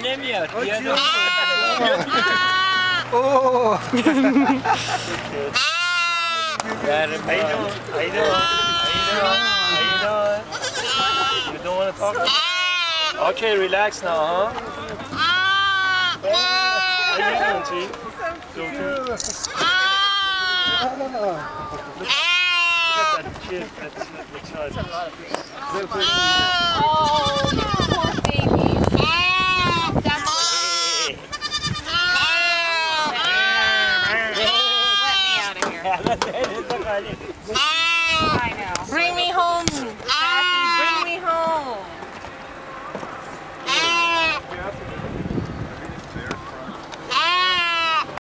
nemiyor. Oh! How you doing? You don't want to talk? Okay, relax now, huh? How you doing, Chief? Doing good. Look at that kid that's the child. Oh, you poor baby. Let me out of here. I know. Bring me home.